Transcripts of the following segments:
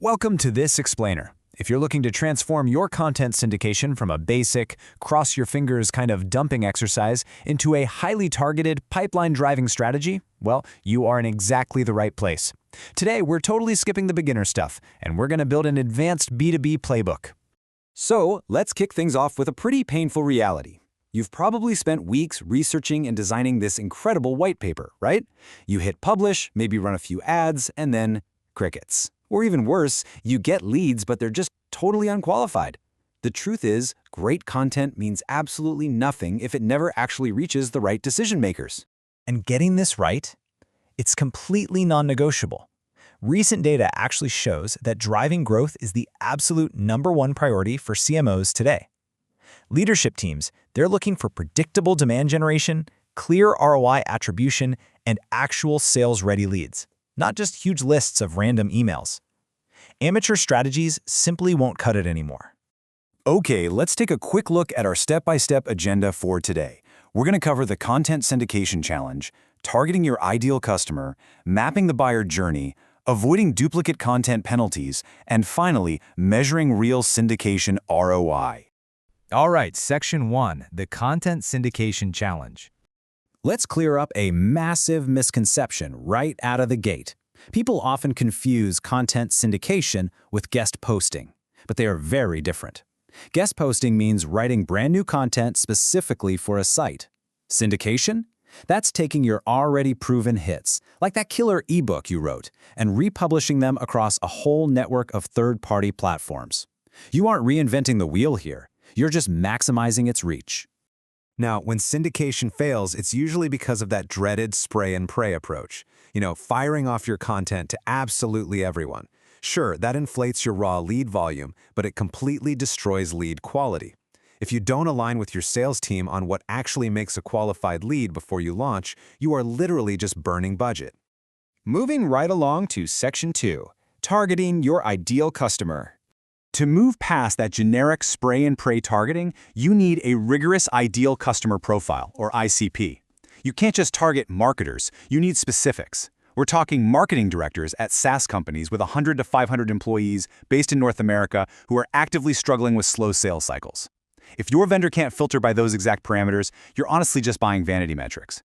Welcome to this explainer. If you're looking to transform your content syndication from a basic, cross-your-fingers kind of dumping exercise into a highly targeted, pipeline-driving strategy, well, you are in exactly the right place. Today, we're totally skipping the beginner stuff, and we're going to build an advanced B2B playbook. So, let's kick things off with a pretty painful reality. You've probably spent weeks researching and designing this incredible white paper, right? You hit publish, maybe run a few ads, and then crickets. Or even worse, you get leads, but they're just totally unqualified. The truth is, great content means absolutely nothing if it never actually reaches the right decision makers. And getting this right? It's completely non-negotiable. Recent data actually shows that driving growth is the absolute #1 priority for CMOs today. Leadership teams, they're looking for predictable demand generation, clear ROI attribution, and actual sales-ready leads, not just huge lists of random emails. Amateur strategies simply won't cut it anymore. Okay, let's take a quick look at our step-by-step agenda for today. We're going to cover the Content Syndication Challenge, targeting your ideal customer, mapping the buyer journey, avoiding duplicate content penalties, and finally, measuring real syndication ROI. All right, Section 1, the Content Syndication Challenge. Let's clear up a massive misconception right out of the gate. People often confuse content syndication with guest posting, but they are very different. Guest posting means writing brand new content specifically for a site. Syndication? That's taking your already proven hits, like that killer ebook you wrote, and republishing them across a whole network of third-party platforms. You aren't reinventing the wheel here. You're just maximizing its reach. Now, when syndication fails, it's usually because of that dreaded spray and pray approach. Firing off your content to absolutely everyone. Sure, that inflates your raw lead volume, but it completely destroys lead quality. If you don't align with your sales team on what actually makes a qualified lead before you launch, you are literally just burning budget. Moving right along to Section 2, targeting your ideal customer. To move past that generic spray and pray targeting, you need a rigorous ideal customer profile, or ICP. You can't just target marketers, you need specifics. We're talking marketing directors at SaaS companies with 100 to 500 employees based in North America who are actively struggling with slow sales cycles. If your vendor can't filter by those exact parameters, you're honestly just buying vanity metrics.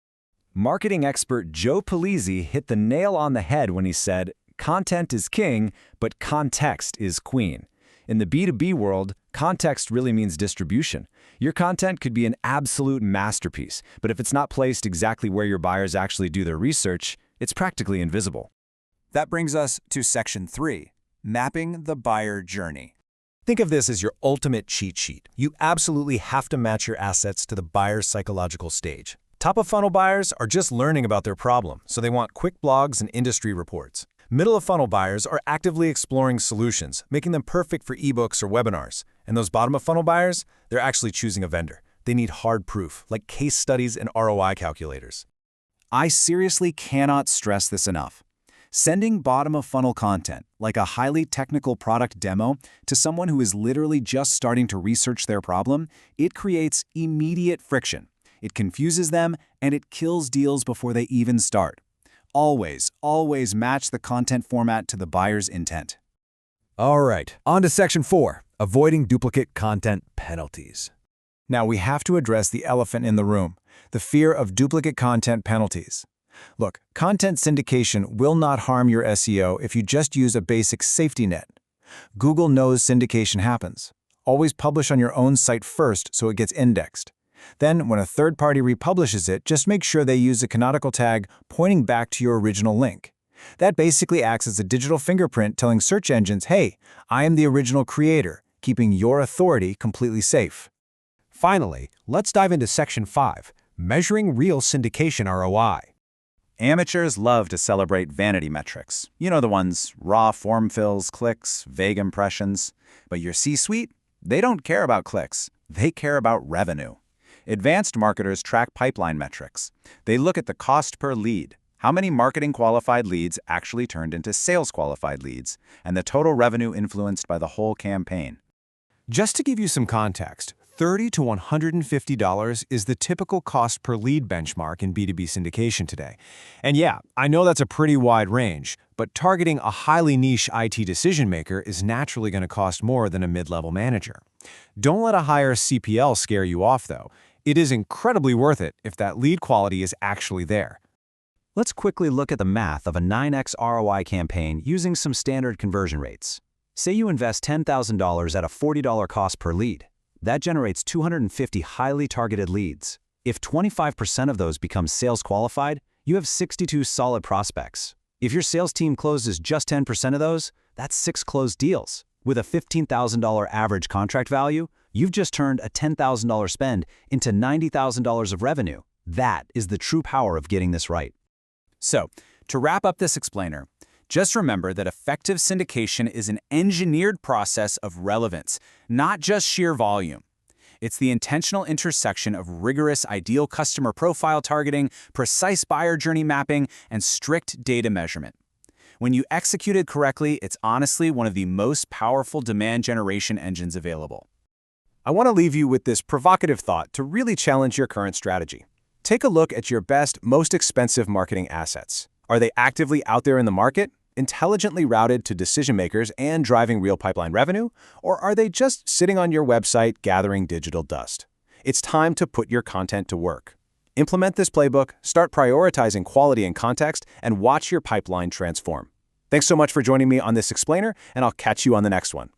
Marketing expert Joe Pulizzi hit the nail on the head when he said, "Content is king, but context is queen." In the B2B world, context really means distribution. Your content could be an absolute masterpiece, but if it's not placed exactly where your buyers actually do their research, it's practically invisible. That brings us to Section 3, mapping the buyer journey. Think of this as your ultimate cheat sheet. You absolutely have to match your assets to the buyer's psychological stage. Top-of-funnel buyers are just learning about their problem, so they want quick blogs and industry reports. Middle-of-funnel buyers are actively exploring solutions, making them perfect for ebooks or webinars. And those bottom-of-funnel buyers, they're actually choosing a vendor. They need hard proof, like case studies and ROI calculators. I seriously cannot stress this enough. Sending bottom-of-funnel content, like a highly technical product demo, to someone who is literally just starting to research their problem, it creates immediate friction. It confuses them, and it kills deals before they even start. Always match the content format to the buyer's intent. All right, on to Section 4, avoiding duplicate content penalties. Now we have to address the elephant in the room, the fear of duplicate content penalties. Look, content syndication will not harm your SEO if you just use a basic safety net. Google knows syndication happens. Always publish on your own site first so it gets indexed. Then, when a third party republishes it, just make sure they use a canonical tag pointing back to your original link. That basically acts as a digital fingerprint telling search engines, hey, I am the original creator, keeping your authority completely safe. Finally, let's dive into Section 5, measuring real syndication ROI. Amateurs love to celebrate vanity metrics. You know the ones, raw form fills, clicks, vague impressions. But your C-suite? They don't care about clicks. They care about revenue. Advanced marketers track pipeline metrics. They look at the cost per lead, how many marketing qualified leads actually turned into sales qualified leads, and the total revenue influenced by the whole campaign. Just to give you some context, $30 to $150 is the typical cost per lead benchmark in B2B syndication today. And yeah, I know that's a pretty wide range, But targeting a highly niche IT decision maker is naturally going to cost more than a mid-level manager. Don't let a higher CPL scare you off, though. It is incredibly worth it if that lead quality is actually there. Let's quickly look at the math of a 9x ROI campaign using some standard conversion rates. Say you invest $10,000 at a $40 cost per lead. That generates 250 highly targeted leads. If 25% of those become sales qualified, you have 62 solid prospects. If your sales team closes just 10% of those, that's 6 closed deals. With a $15,000 average contract value, you've just turned a $10,000 spend into $90,000 of revenue. That is the true power of getting this right. So, to wrap up this explainer, just remember that effective syndication is an engineered process of relevance, not just sheer volume. It's the intentional intersection of rigorous ideal customer profile targeting, precise buyer journey mapping, and strict data measurement. When you execute it correctly, it's honestly one of the most powerful demand generation engines available. I want to leave you with this provocative thought to really challenge your current strategy. Take a look at your best, most expensive marketing assets. Are they actively out there in the market, intelligently routed to decision makers and driving real pipeline revenue? Or are they just sitting on your website gathering digital dust? It's time to put your content to work. Implement this playbook, start prioritizing quality and context, and watch your pipeline transform. Thanks so much for joining me on this explainer, and I'll catch you on the next one.